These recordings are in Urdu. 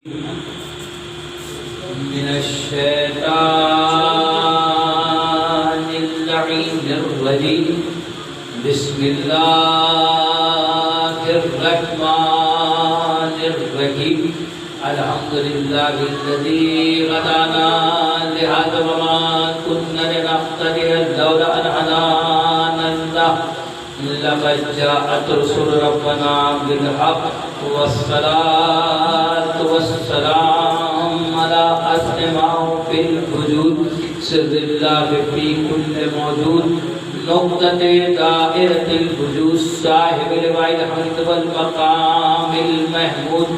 من الشيطان اللعين الرجيم بسم الله الرحمن الرحيم الحمد لله الذي هدانا لهذا وما كنا لنهتدي لولا أن هدانا الله لقد جاءت رسل ربنا بالحق والصلاة والسلام على أسماء في الوجود سر الله في كل موجود نقطة دائرة الوجود صاحب الوعد الحمد والمقام المحمود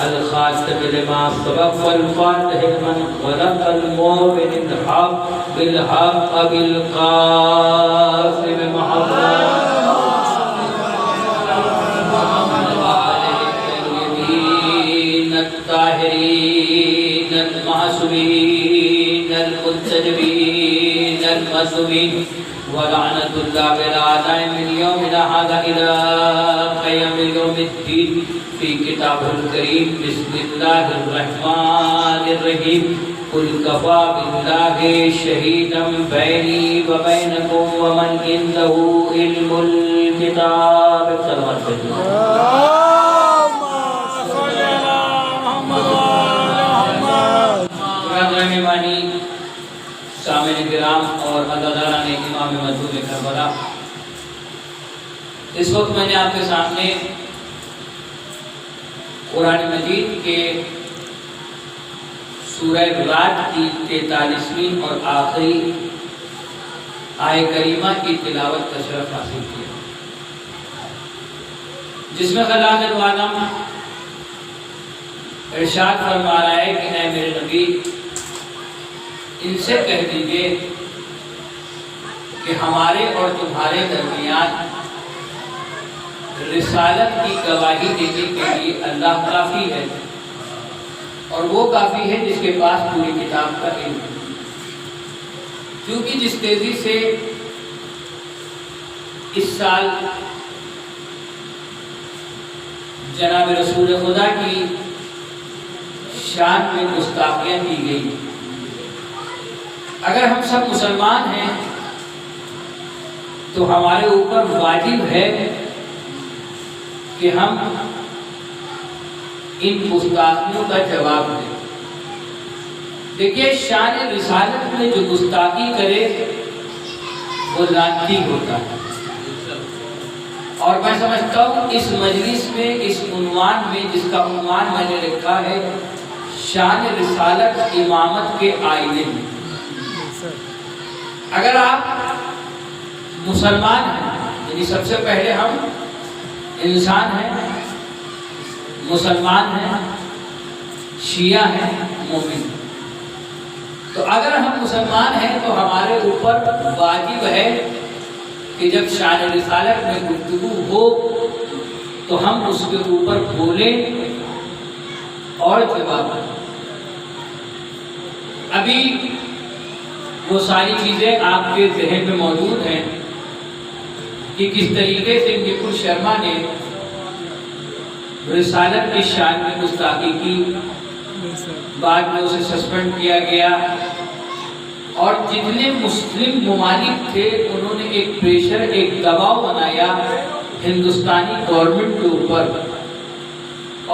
الخاتم لما سبق والفاتح لمن خلق المؤمن الحق بالحق بالقاسم محمد الطاهرين المعصومين المنتجبين المظلومين ولعنة الله بالأعداء من يومنا هذا إلى قيام يوم الدين في كتابه الكريم بسم الله الرحمن الرحيم قل كفى بالله شهيدا بيني وبينكم ومن عنده علم الكتاب صلوات مہمانی سامعین کرام اور اللہ نے امام مظلوم کربلا، اس وقت میں نے آپ کے سامنے قرآن مجید کے سورہ رعد کی 43ویں اور آخری آیہ کریمہ کی تلاوت کا شرف حاصل کیا، جس میں خلاق العالم ارشاد فرما رہا ہے کہ اے میرے نبی ان سے کہہ دیجئے کہ ہمارے اور تمہارے درمیان رسالت کی گواہی دینے کے لیے اللہ کافی ہے، اور وہ کافی ہے جس کے پاس پوری کتاب کا علم ہے، کیونکہ جس تیزی سے اس سال جناب رسول خدا کی شان میں گستاخیاں کی گئی، اگر ہم سب مسلمان ہیں تو ہمارے اوپر واجب ہے کہ ہم ان گستاخیوں کا جواب دیں۔ دیکھیے شان رسالت میں جو گستاخی کرے وہ لعنتی ہوتا ہے، اور میں سمجھتا ہوں اس مجلس میں اس عنوان میں جس کا عنوان میں نے لکھا ہے شان رسالت امامت کے آئینے میں، اگر آپ مسلمان ہیں یعنی سب سے پہلے ہم انسان ہیں، مسلمان ہیں، شیعہ ہیں، مومن ہیں، تو اگر ہم مسلمان ہیں تو ہمارے اوپر واجب ہے کہ جب شان رسالت میں گفتگو ہو تو ہم اس کے اوپر بولیں اور جواب دیں۔ ابھی وہ ساری چیزیں آپ کے ذہن میں موجود ہیں کہ کس طریقے سے نکل شرما نے رسالت کی شان میں گستاخی کی، بعد میں اسے سسپینڈ کیا گیا، اور جتنے مسلم ممالک تھے انہوں نے ایک پریشر، ایک دباؤ بنایا ہندوستانی گورنمنٹ کے اوپر،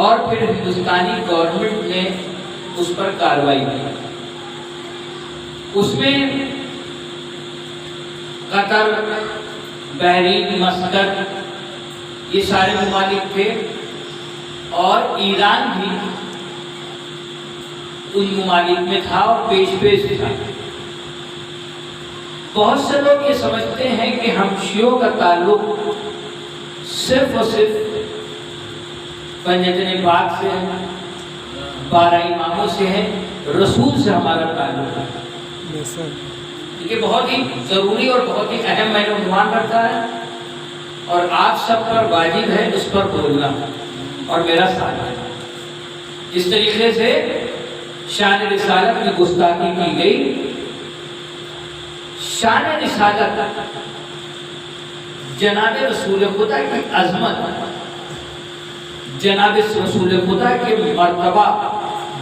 اور پھر ہندوستانی گورنمنٹ نے اس پر کارروائی کی۔ اس میں قطر، بحرین، مسقط یہ سارے ممالک تھے، اور ایران بھی ان ممالک میں تھا اور پیش تھا۔ بہت سے لوگ یہ سمجھتے ہیں کہ ہم شیعوں کا تعلق صرف اور صرف پنجتن پاک سے ہے، 12 اماموں سے ہے، رسول سے ہمارا تعلق ہے۔ یہ بہت ہی ضروری اور بہت ہی اہم میں نے عنوان رکھا ہے، اور آپ سب پر واجب ہے اس پر بولنا اور میرا ساتھ ہے۔ جس طریقے سے شان رسالت میں گستاخی کی گئی، شان رسالت جناب رسول خدا کی عظمت، جناب رسول خدا کے مرتبہ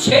6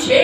6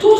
2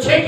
6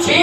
6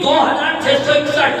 2661।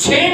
6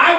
8,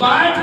5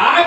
8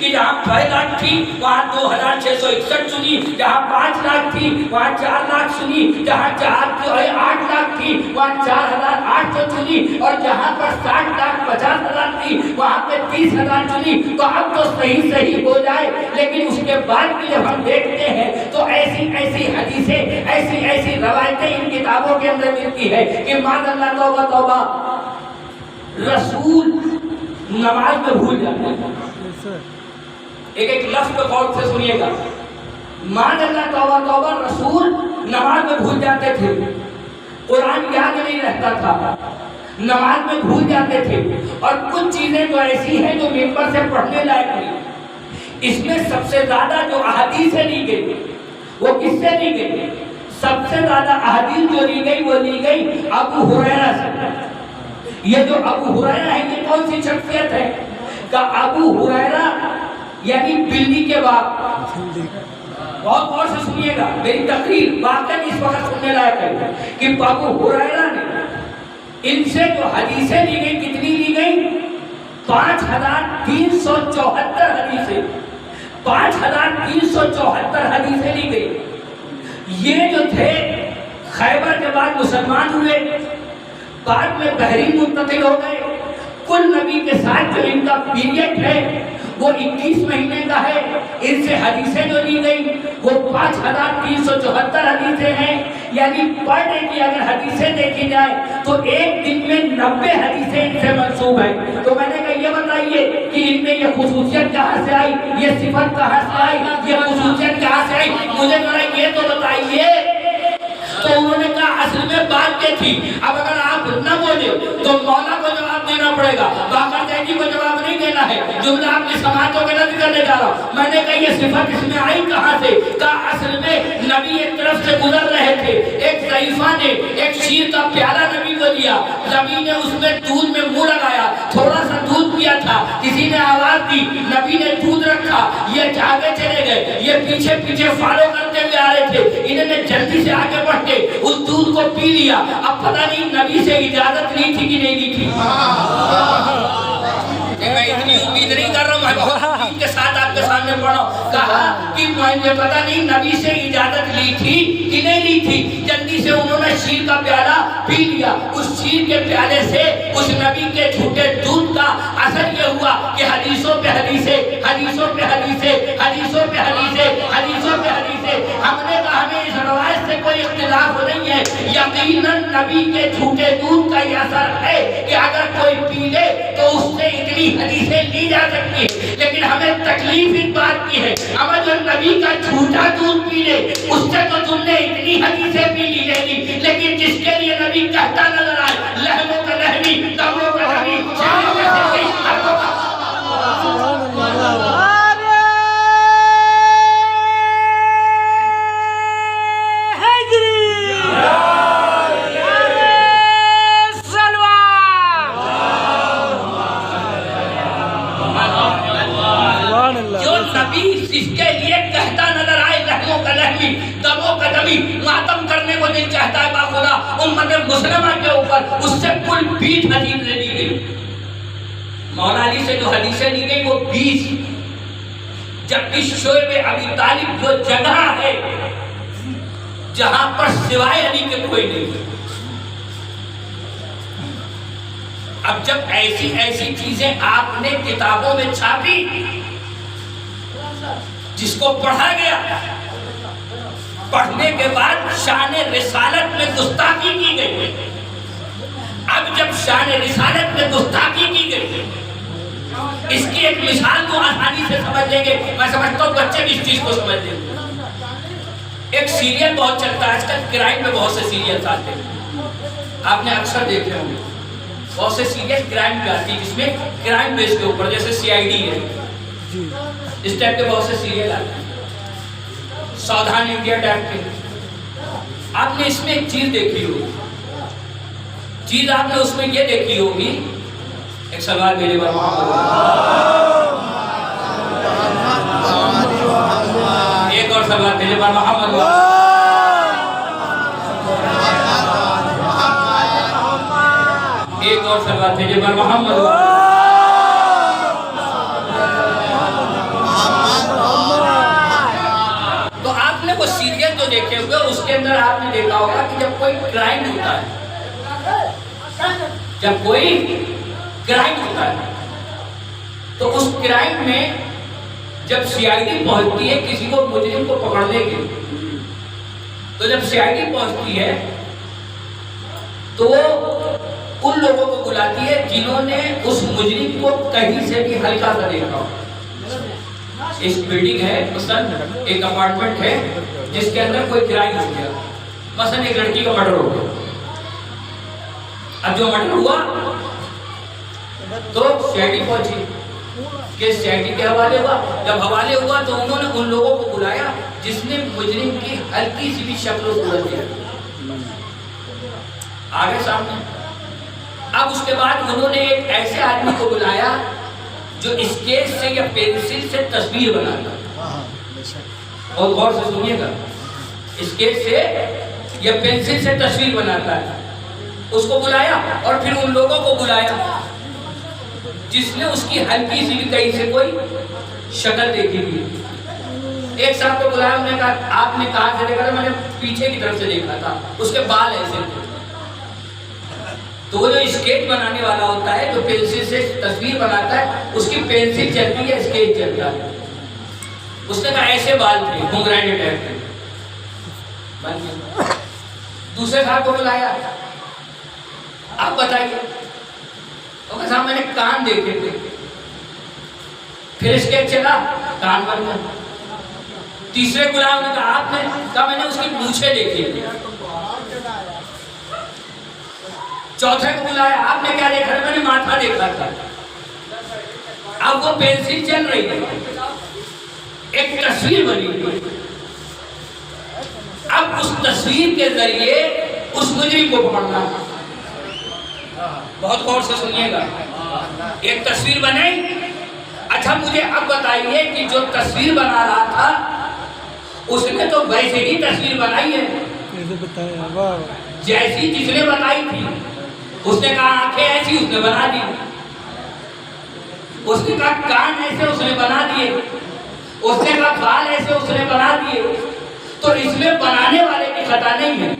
کہ جہاں 6 لاکھ تھی وہاں 2661 سنی، جہاں 5 لاکھ تھی وہاں 4 لاکھ سنی، جہاں 8 لاکھ تھی وہاں 4800 سنی، اور جہاں پر 60 لاکھ 50 ہزار تھی وہاں پہ 30,000 سنی۔ تو اب تو صحیح ہو جائے، لیکن اس کے بعد بھی جب ہم دیکھتے ہیں تو ایسی حدیثیں، ایسی روایتیں ان کتابوں کے اندر ملتی ہے کہ معاذ اللہ توبہ توبہ رسول نماز میں بھول جاتے ہیں۔ ایک لفظ کو غور سے سنیے گا، معاذ اللہ توبہ توبہ رسول نماز میں بھول جاتے تھے، قرآن یاد نہیں رہتا تھا، نماز میں بھول جاتے تھے، اور کچھ چیزیں تو ایسی ہیں جو ممبر سے پڑھنے لائق نہیں۔ اس میں سب سے زیادہ جو احادیثیں لی گئی وہ کس سے لی گئی؟ سب سے زیادہ احادیث جو لی گئی وہ لی گئی ابو ہریرہ سے۔ یہ جو ابو ہریرہ ہے یہ کون سی شخصیت ہے؟ کہ ابو ہریرہ یعنی بلی کے باپ۔ بہت غور سے سنیے گا میری تقریر، واقعی اس وقت سننے لائق ہے کہ ابو ہریرہ نے ان سے جو حدیثیں لی گئی کتنی لی گئی؟ 5374 حدیثیں، 5374 حدیثیں لی گئی۔ یہ جو تھے خیبر کے بعد مسلمان ہوئے، بعد میں بحرین منتقل ہو گئے۔ کل نبی کے ساتھ جو ان کا پیریڈ ہے وہ 21 مہینے کا ہے۔ ان سے حدیثیں جو لی گئی وہ 5374 حدیثیں ہیں، یعنی پر ڈے کی اگر حدیثیں دیکھی جائے تو ایک دن میں 90 حدیثیں ان سے منسوب ہیں۔ تو میں نے کہا یہ بتائیے کہ ان میں یہ خصوصیت کہاں سے آئی، یہ صفت کہاں سے آئی، یہ خصوصیت کہاں سے آئی، مجھے ذرا یہ تو بتائیے۔ تو انہوں نے کہا اصل میں بات یہ تھی، اب اگر آپ نہ بولے تو مولا کو جواب دینا پڑے گا، باقر جیجی کو جواب نہیں دینا ہے، جملہ آپ کی سماعتوں کے نظر کرنے جا رہا ہوں۔ میں نے کہا یہ صفت اس میں آئی کہاں سے؟ کہا اصل میں نبی ایک طرف سے گزر رہے تھے، ایک ضعیفہ نے ایک شیر کا پیالہ نبی کو دیا، نبی نے اس میں دودھ میں منہ لگایا، تھوڑا سا دودھ پیا تھا، کسی نے آواز دی، نبی نے دودھ رکھا، یہ آگے چلے گئے، یہ پیچھے پیچھے فالو کرتے ہوئے آ رہے تھے، انہوں نے جلدی سے آگے بڑھ کے اس دودھ کو پی لیا۔ اب پتہ نہیں نبی سے اجازت لی تھی کہ نہیں لی تھی۔ میں اتنی امید نہیں کر رہا ہوں، میں بہت امید کے ساتھ آپ کے سامنے پڑھا ہوں۔ کہا کہ مجھے پتہ نہیں نبی سے اجازت لی تھی کہ نہیں لی تھی۔ جلدی سے انہوں نے شیر کا پیالہ پی لیا۔ اس شیر کے پیالے سے اس نبی کے جھوٹے دودھ کا اثر یہ ہوا کہ حدیثوں پہ حدیثیں، حدیثوں پہ حدیثیں، حدیثوں پہ حدیثیں، حدیثوں پہ حدیثیں۔ ہم نے کہا ہمیں اس روایت سے کوئی اختلاف نہیں ہے، یقیناً نبی کے جھوٹے دودھ کا یہ اثر ہے کہ اگر کوئی پی لے تو اس سے اتنی حدیثیں لی جا سکتی ہیں، لیکن ہمیں تکلیف اس بات کی ہے اگر جو نبی کا جھوٹا دودھ پی لے اس سے تو تم نے اتنی حدیثیں پی لی لے لی، لیکن جس کے لیے نبی کہتا نظر آئے لہموں کا لہمی، دموں کا دمی، شیروں کا شیری، حرموں کا جس کے لیے کہتا نظر آئے لہموں کا لہمی، دموں کا دمی، ماتم کرنے کو دل چاہتا ہے باخدا امت مسلمہ کے اوپر، اس سے کل 20 حدیثیں لی گئی۔ مولا علی سے جو حدیثیں لی گئی وہ 20، جبکہ شعب ابی طالب وہ جگہ ہے جہاں پر سوائے علی کے کوئی نہیں۔ اب جب ایسی چیزیں آپ نے کتابوں میں چھاپی جس کو پڑھا گیا، پڑھنے کے بعد شان رسالت میں گستاخی کی گئی۔ اب جب شان رسالت میں گستاخی کی گئی، اس کی ایک مثال تو آسانی سے سمجھ لیں گے، میں سمجھتا ہوں بچے بھی اس چیز کو سمجھ لیں گے۔ ایک سیریل بہت چلتا ہے آج کل، کرائم میں بہت سے سیریل آتے ہیں، آپ نے اکثر دیکھے ہوں گے، بہت سے سیریل کرائم پہ آتی ہے جس میں کرائم بیس کے اوپر، جیسے CID ہے، اس ٹائپ کے بہت سے سیریل آتے ہیں، ساودھان انڈیا ٹائپ کے۔ آپ نے اس میں ایک چیز دیکھی ہوگی، چیز آپ نے اس میں یہ دیکھی ہوگی، ایک سوال میرے بار محمد، ایک اور سوال میرے بار محمد، ایک اور سوال میرے بار محمد، اندر آپ نے دیکھا ہوگا کہ جب کوئی کرائم ہوتا ہے، جب کوئی کرائم ہوتا ہے تو اس کرائم میں جب سی آئی ڈی پہنچتی ہے کسی کو مجرم کو پکڑنے کے لیے، تو جب سی آئی ڈی پہنچتی ہے تو وہ ان لوگوں کو بلاتی ہے جنہوں نے اس مجرم کو کہیں سے بھی ہلکا سا دیکھا ہو۔ ایک بلڈنگ ہے، مثلا ایک اپارٹمنٹ ہے جس کے اندر کوئی کرائم ہو گیا، مثلا ایک لڑکی کا مرڈر ہو گیا۔ اب جو مرڈر ہوا تو سی آئی ڈی پہنچی، کیس سی آئی ڈی کے حوالے ہوا۔ جب حوالے ہوا تو انہوں نے ان لوگوں کو بلایا جس نے مجرم کی ہلکی سی بھی شکل و صورت دیکھی آگے سامنے۔ اب اس کے بعد انہوں نے ایک ایسے آدمی کو بلایا جو اسکیچ سے یا پینسل سے تصویر بناتا ہے، اور غور سے سنیے گا، اسکیچ سے یا پینسل سے تصویر بناتا ہے۔ اس کو بلایا اور پھر ان لوگوں کو بلایا جس نے اس کی ہلکی سی بھی کہیں سے کوئی شکل دیکھی تھی۔ ایک صاحب کو بلایا، انہوں نے کہا آپ نے کہاں سے دیکھا تھا؟ میں نے پیچھے کی طرف سے دیکھا تھا، اس کے بال ایسے تھے۔ تو وہ جو اسکیچ بنانے والا ہوتا ہے، جو پینسل سے تصویر بناتا ہے، اس کی پینسل چلتی ہے، اسکیچ چلتا ہے۔ اس نے کہا ایسے بال تھے، گھنگرائے ٹائپ تھے۔ دوسرے صاحب کو بلایا، آپ بتائیے۔ وہ کہا صاحب میں نے کان دیکھے تھے، پھر اسکیچ چلا، کان بن گیا۔ تیسرے غلام نے کہا آپ نے کہا میں نے اس کی پونچھیں دیکھی تھی۔ چوتھے کو بلایا، آپ نے کیا دیکھا؟ میں نے ماتھا دیکھا تھا۔ اب وہ پینسل چل رہی ہے، ایک تصویر بنی ہوئی، اب اس تصویر کے ذریعے اس مجرم کو پکڑنا۔ بہت غور سے سنیے گا، ایک تصویر بنائی۔ اچھا مجھے اب بتائیے کہ جو تصویر بنا رہا تھا اس نے تو ویسے ہی تصویر بنائی ہے جیسی جس نے بتائی تھی۔ اس نے کہا آنکھیں ایسی، اس نے بنا دی۔ اس نے کہا کان ایسے، اس نے بنا دیے۔ اس نے کہا بال ایسے، اس نے بنا دیے۔ تو اس میں بنانے والے کی خطا نہیں ہے۔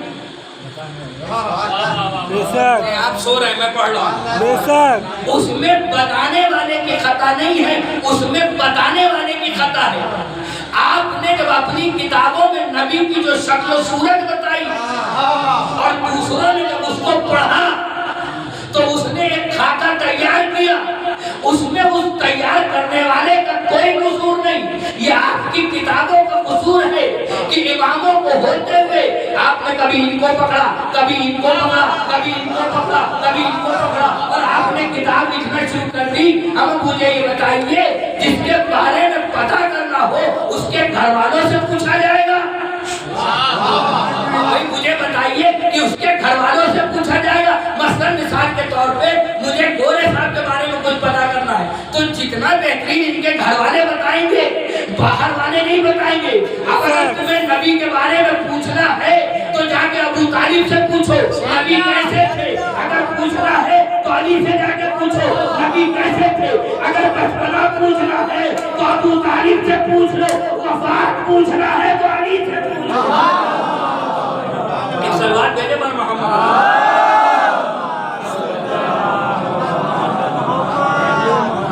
آپ سو رہے ہیں، میں پڑھ رہا ہوں۔ اس میں بنانے والے کی خطا نہیں ہے، اس میں بتانے والے کی خطا ہے۔ آپ نے جب اپنی کتابوں میں نبی کی جو شکل و صورت بتائی اور دوسروں نے جب اس کو پڑھا تو اس نے ایک خاکہ تیار کیا، اس میں اس تیار کرنے والے کا کوئی قصور نہیں۔ یہ آپ کی کتابوں کا قصور ہے کہ اماموں کو ہوتے ہوئے آپ نے کبھی ان کو پکڑا، کبھی ان کو پکڑا، کبھی ان کو پکڑا، کبھی ان کو پکڑا، اور آپ نے کتاب لکھنا شروع کر دی۔ اب مجھے یہ بتائیے جس کے بارے میں پتہ کرنا ہو اس کے گھر والوں سے پوچھا جائے گا؟ مجھے بتائیے کہ اس کے گھر والوں سے پوچھا جائے گا؟ مثلا مثال کے طور پہ مجھے گورے صاحب کے بارے میں کچھ پتا کرنا ہے تو جتنا بہترین ان کے گھر والے بتائیں گے، باہر والے نہیں بتائیں گے۔ اگر تمہیں نبی کے بارے میں پوچھنا ہے تو جا کے ابو طالب سے پوچھو نبی کیسے تھے۔ اگر پوچھنا ہے تو علی سے جا کے پوچھو نبی کیسے تھے۔ اگر بچپنا پوچھنا ہے تو ابو طالب سے پوچھ لو، وفات پوچھنا ہے تو علی سے پوچھو۔ ایک سلوات دے دے بر محمد۔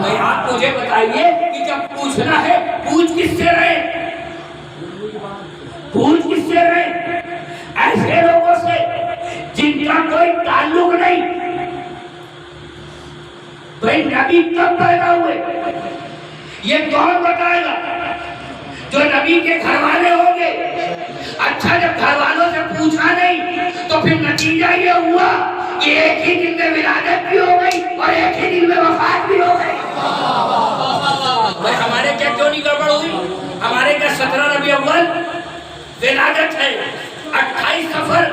بھائی آپ مجھے بتائیے کہ جب پوچھنا ہے پوچھ کس سے رہے؟ پوچھ کس سے رہے؟ ایسے لوگوں سے جن کا کوئی تعلق نہیں۔ بھائی نبی کب پیدا ہوئے یہ کون بتائے گا؟ جو نبی کے گھر والے ہوں گے۔ اچھا جب گھر والوں سے پوچھا نہیں تو پھر نتیجہ یہ ہوا کہ ایک ہی دن میں ولادت بھی ہو گئی اور ایک ہی دن میں وفات بھی ہو گئی۔ بھائی ہمارے کیا کیوں نہیں گڑبڑ ہوئی؟ ہمارے کیا 17 ربیع اول ولادت ہے، 28 صفر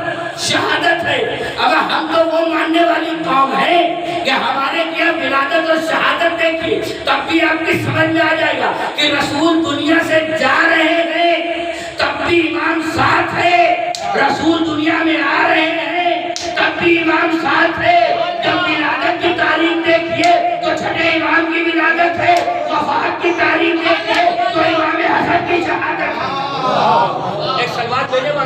شہادت ہے۔ اگر ہم تو وہ ماننے والی قوم ہے کہ ہمارے کیا ولادت اور شہادت دیکھیے تب بھی آپ کی سمجھ میں آ جائے گا کہ رسول دنیا سے جا رہے ہیں تب بھی امام ساتھ ہے، رسول دنیا میں آ رہے ہیں تب بھی امام ساتھ ہے۔ جب ولادت کی تاریخ دیکھیے تو چھٹے امام کی ولادت ہے، وفات کی تاریخ دیکھیے تو امام حسن کی شہادت ہے۔ ایک سلوات دینے پر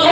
2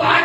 5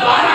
12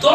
2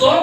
2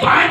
5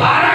12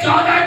14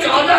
14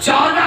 14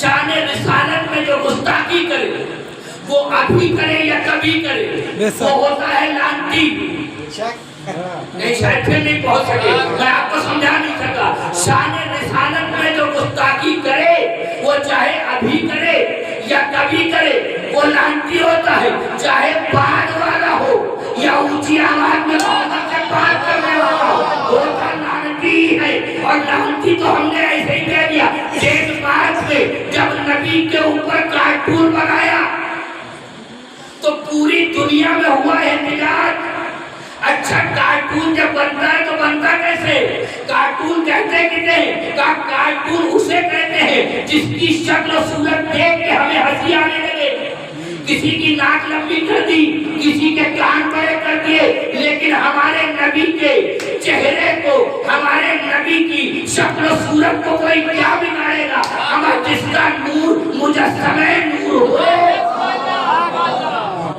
شان رسالت میں جو گستاخی کرے وہ ابھی کرے یا کبھی کرے وہ ہوتا ہے لعنتی. نہیں شاید پھر نہیں پہنچ سکے, میں آپ کو سمجھا نہیں سکا. شان رسالت میں جو گستاخی کرے وہ چاہے ابھی کرے یا کبھی کرے وہ لعنتی ہوتا ہے, چاہے بعد والا ہو یا اونچی آواز میں بات کرنے والا ہو, وہ لعنتی ہے. اور لعنتی تو ہم نے ایسے ہی کہہ دیا. ڈینمارک میں جب نبی کے اوپر کارٹون بنایا تو پوری دنیا میں ہوا احتجاج. اچھا کارٹون جب بنتا ہے تو بنتا کیسے؟ کارٹون کہتے کتنے ہیں؟ کارٹون اسے کہتے ہیں جس کی شکل و صورت دیکھ کے ہمیں ہنسی آنے لگے. کسی کی ناک لمبی کر دی, کسی کے کان بڑے کر دیے, لیکن ہمارے نبی کے چہرے کو, ہمارے نبی کی شکل و صورت کو کوئی کیا بگاڑے گا؟ ہمارا جس کا نور مجسمہ نور ہو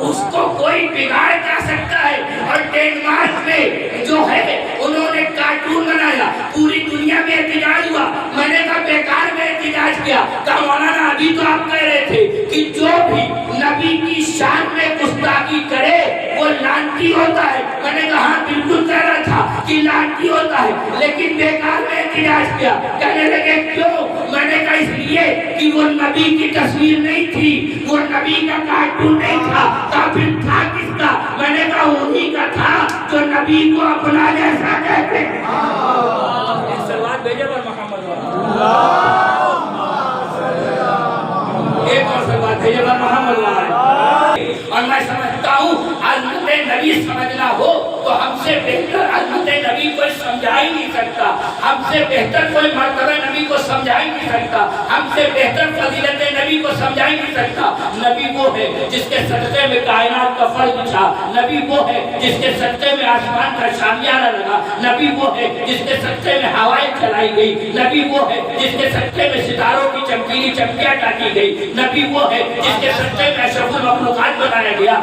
اس کو کوئی بگاڑ جا سکتا ہے. اور ڈینمارک میں جو ہے انہوں نے کارٹون بنایا, پوری دنیا میں احتجاج ہوا. میں نے کہا بیکار میں احتجاج کیا. کہا مولانا ابھی تو آپ کہہ رہے تھے کہ جو بھی نبی کی شان میں گستاخی کرے وہ لعنتی ہوتا ہے. میں نے کہا ہاں بالکل کہہ رہا تھا کہ لعنتی ہوتا ہے, لیکن بیکار میں احتجاج کیا. کہنے لگے کیوں؟ میں نے کہا اس لیے کہ وہ نبی کی تصویر نہیں تھی, وہ نبی کا کارٹون نہیں تھا. پھر تھا کس کا؟ میں نے کہا انہی کا تھا جو نبی کو اپنا جیسا کہتے ہیں. سلوات بھیجے پر محمد ایک اور سلوات بھیجے پر محمد. اور میں سمجھتا ہوں عظمت نبی سمجھنا ہو تو ہم سے بہتر عظمت نبی کوئی سمجھا ہی نہیں سکتا. ہم سے بہتر کوئی مرتبہ نبی کو سمجھا ہی نہیں سکتا. ہم سے بہتر فضیلت نبی کو سمجھا ہی نہیں سکتا. نبی وہ ہے جس کے صدقے میں کائنات کا فرق بچھا. نبی وہ ہے جس کے صدقے میں آسمان کا شامیانہ لگا. نبی وہ ہے جس کے صدقے میں ہوائیں چلائی گئی. نبی وہ ہے جس کے صدقے میں ستاروں کی چمکیلی چمکیاں کاٹی گئی. نبی وہ ہے جس کے صدقے میں اشرف المخلوقات بنایا گیا.